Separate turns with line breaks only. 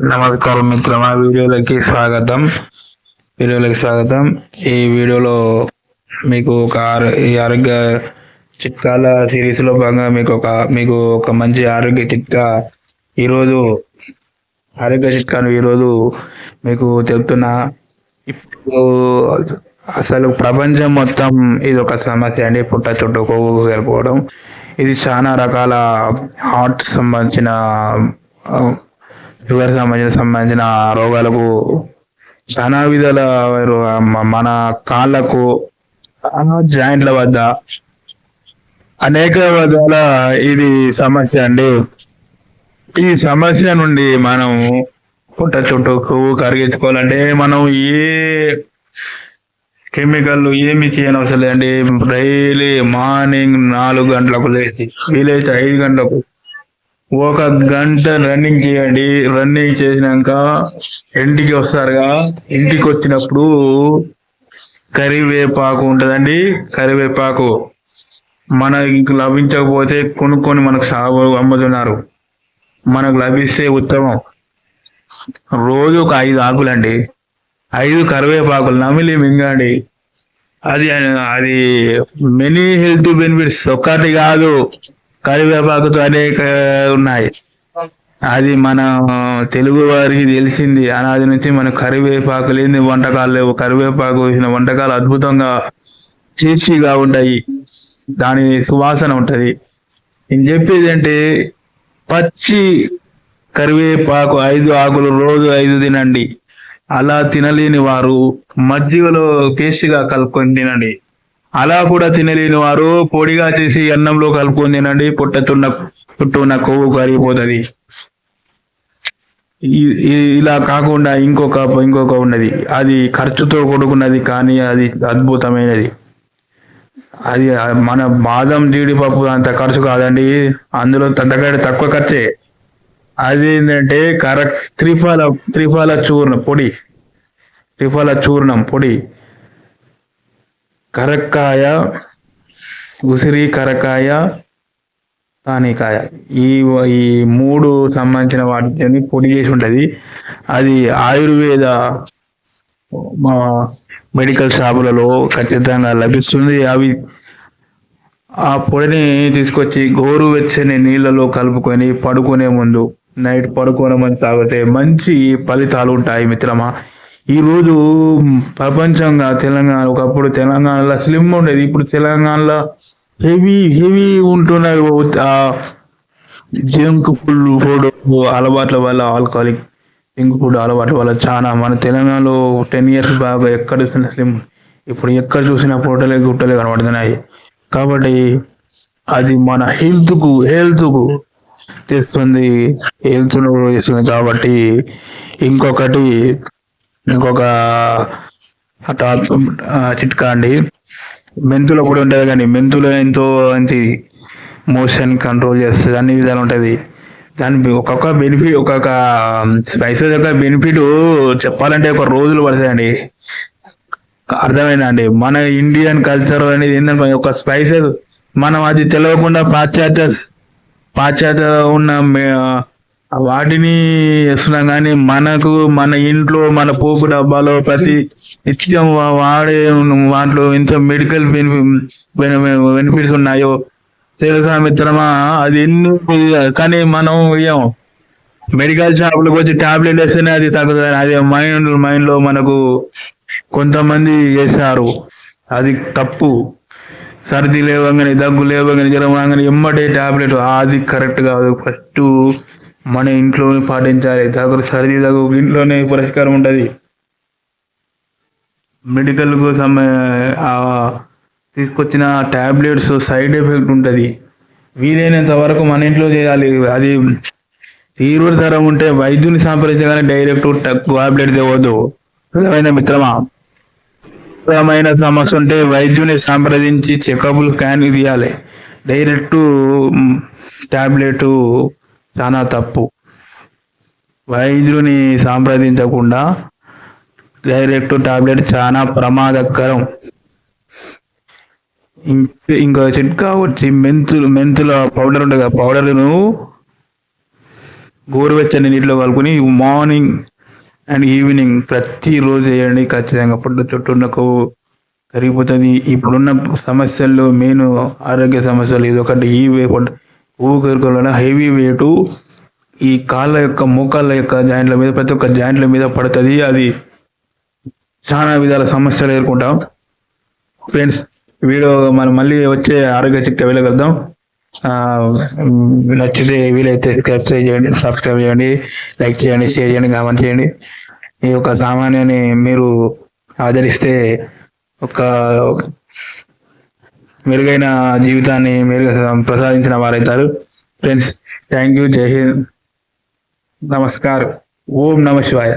నమస్కారం మిత్రమా, వీడియోలకి స్వాగతం. ఈ వీడియోలో మీకు ఈ ఆరోగ్య చిట్కాల సిరీస్ లో భాగంగా మీకు ఒక మంచి ఈరోజు ఆరోగ్య చిట్కాను ఈరోజు మీకు చెప్తున్నా. ఇప్పుడు అసలు ప్రపంచం మొత్తం ఇది ఒక సమస్య అండి, పుట్ట చుట్టూ కొవ్వు వెళ్ళిపోవడం. ఇది చాలా రకాల హార్ట్ సంబంధించిన షుగర్ సంబంధించిన రోగాలకు చాలా విధాల మన కాళ్ళకు జాయింట్ల వద్ద అనేక విధాల ఇది సమస్య అండి. ఈ సమస్య నుండి మనం పుట్ట చుట్టూ కొవ్వు కరిగించుకోవాలంటే మనం ఏ కెమికల్ ఏమి చేయనవసరం లేదండి. డైలీ మార్నింగ్ 4 గంటలకు లేచి వీలైతే 5 గంటలకు 1 గంట రన్నింగ్ చేయండి. రన్నింగ్ చేసినాక ఇంటికి వస్తారుగా, ఇంటికి వచ్చినప్పుడు కరివేపాకు ఉంటదండి. కరివేపాకు మనకి లభించకపోతే కొనుక్కొని మనకు అమ్ముతున్నారు. మనకు లభిస్తే ఉత్తమం. రోజు ఒక 5 ఆకులండి, 5 కరివేపాకులు నమిలి మింగండి. అది మెనీ హెల్త్ బెనిఫిట్స్ ఒక్కటి కాదు, కరివేపాకుతో అనేక ఉన్నాయి. అది మన తెలుగు వారికి తెలిసింది. అనాది నుంచి మన కరివేపాకు లేని వంటకాలు లేవు. కరివేపాకు వేసిన వంటకాలు అద్భుతంగా టేస్టీగా ఉంటాయి, దాని సువాసన ఉంటది. నేను చెప్పేది అంటే పచ్చి కరివేపాకు 5 ఆకులు రోజు 5 తినండి. అలా తినలేని వారు మజ్జిగలో టేస్టీగా కలుపుకొని తినండి. అలా కూడా తినలేని వారు పొడిగా చేసి అన్నంలో కలుపుకొని తినండి. చుట్టూ ఉన్న కొవ్వు కరిగిపోతుంది. ఇలా కాకుండా ఇంకొక ఉన్నది, అది ఖర్చుతో కూడుకున్నది కానీ అది అద్భుతమైనది. అది మన బాదం జీడిపప్పు అంత ఖర్చు కాదండి, అందులో తక్కువ ఖర్చే. అది ఏంటంటే త్రిఫల చూర్ణం పొడి, కరక్కాయ, ఉసిరి కరక్కాయ, తానికాయ, ఈ 3 సంబంధించిన వాటిని పొడి చేసి ఉంటది. అది ఆయుర్వేద మెడికల్ షాపులలో ఖచ్చితంగా లభిస్తుంది. ఆ పొడిని తీసుకొచ్చి గోరువెచ్చని నీళ్ళలో కలుపుకొని నైట్ పడుకునే ముందు తాగితే మంచి ఫలితాలు ఉంటాయి మిత్రమా. ఈరోజు ప్రపంచంగా ఒకప్పుడు తెలంగాణలో స్లిమ్ ఉండేది, ఇప్పుడు తెలంగాణలో హెవీ ఉంటున్నారు. జంక్ ఫుడ్ అలవాట్ల వల్ల, ఆల్కహాలిక్ జంక్ ఫుడ్ అలవాట్ల వల్ల చాలా మన తెలంగాణలో 10 years బాగా ఎక్కడ చూసినా స్లిమ్, ఇప్పుడు ఎక్కడ చూసినా గుట్టలే కనబడుతున్నాయి. కాబట్టి అది మన హెల్త్ కు తెస్తుంది, కాబట్టి ఇంకొక చిట్కా అండి, మెంతుల పొడి ఉంటుంది. కానీ మెంతులు ఎంతో మంచి మోషన్ కంట్రోల్ చేస్తుంది, అన్ని విధాలు ఉంటుంది. దాని ఒక్కొక్క స్పైసెస్ యొక్క బెనిఫిట్ చెప్పాలంటే ఒక రోజులు పడతాయండి. అర్థమైందండి. మన ఇండియన్ కల్చర్ అనేది ఏంటంటే ఒక స్పైసెస్ మనం అది తెలియకుండా పాశ్చాత్య ఉన్న వాటిని వేస్తున్నాం. కానీ మన ఇంట్లో మన పోపు డబ్బాలో ప్రతి నిత్యం వాడే వాటిలో ఎంత మెడికల్ బెనిఫిట్స్ ఉన్నాయో తెలుసా మిత్రమా. అది ఎన్ని, కానీ మనం మెడికల్ షాపులకు వచ్చి టాబ్లెట్ వేస్తేనే అది తగ్గుతుంది. అది మైండ్ లో మనకు కొంతమంది చేశారు, అది తప్పు. సర్ది లేవగానే, దగ్గు లేవగానే, జ్వరం రాగానే ఎమ్మటే టాబ్లెట్, అది కరెక్ట్ కాదు. ఫస్ట్ మన ఇంట్లోనే పాటించాలి. సర్ది దగ్గు ఇంట్లోనే పరిష్కారం ఉంటుంది. మెడికల్ కు తీసుకొచ్చిన టాబ్లెట్స్ సైడ్ ఎఫెక్ట్ ఉంటుంది. వీలైనంత వరకు మన ఇంట్లో చేయాలి. అది తీవ్ర తరం ఉంటే వైద్యుని సంప్రదించగానే డైరెక్ట్ టాబ్లెట్ తేవద్దు. మిత్రమా, సమస్య ఉంటే వైద్యుని సంప్రదించి చెకప్లు స్కాన్ తీయాలి. డైరెక్ట్ టాబ్లెట్ చాలా తప్పు. వైద్యుని సంప్రదించకుండా డైరెక్ట్ టాబ్లెట్ చాలా ప్రమాదకరం. ఇంకో చిట్కా వచ్చి మెంతుల పౌడర్ ఉంటుంది. పౌడర్ను గోరువెచ్చని నీటిలో కలుపుకొని మార్నింగ్ అండ్ ఈవినింగ్ ప్రతిరోజు చేయండి. ఖచ్చితంగా పొట్ట చుట్టూ ఉన్న కొవ్వు కరిగిపోతుంది. ఇప్పుడున్న సమస్యల్లో మెయిన్ ఆరోగ్య సమస్యలు ఇది ఒకటి. ఈ కొవ్వు కరిగిపోవడం వల్ల హెవీ వెయిట్ ఈ కాళ్ళ యొక్క మోకాళ్ళ యొక్క జాయింట్ల మీద ప్రతి ఒక్క జాయింట్ల మీద పడుతుంది. అది చాలా విధాల సమస్యలు ఎదుర్కొంటాం. ఫ్రెండ్స్, వీడియో మనం మళ్ళీ వచ్చే ఆరోగ్య చిట్కా వెళ్ళగలుగుతాం. నచ్చితే వీలైతే సబ్స్క్రైబ్ చేయండి, లైక్ చేయండి, షేర్ చేయండి, కామెంట్ చేయండి. ఈ యొక్క సామాన్యాన్ని మీరు ఆదరిస్తే ఒక మెరుగైన జీవితాన్ని ప్రసాదించిన వారైతారు. Friends, thank you. జై హింద్. నమస్కారం. ఓం నమ శివాయ.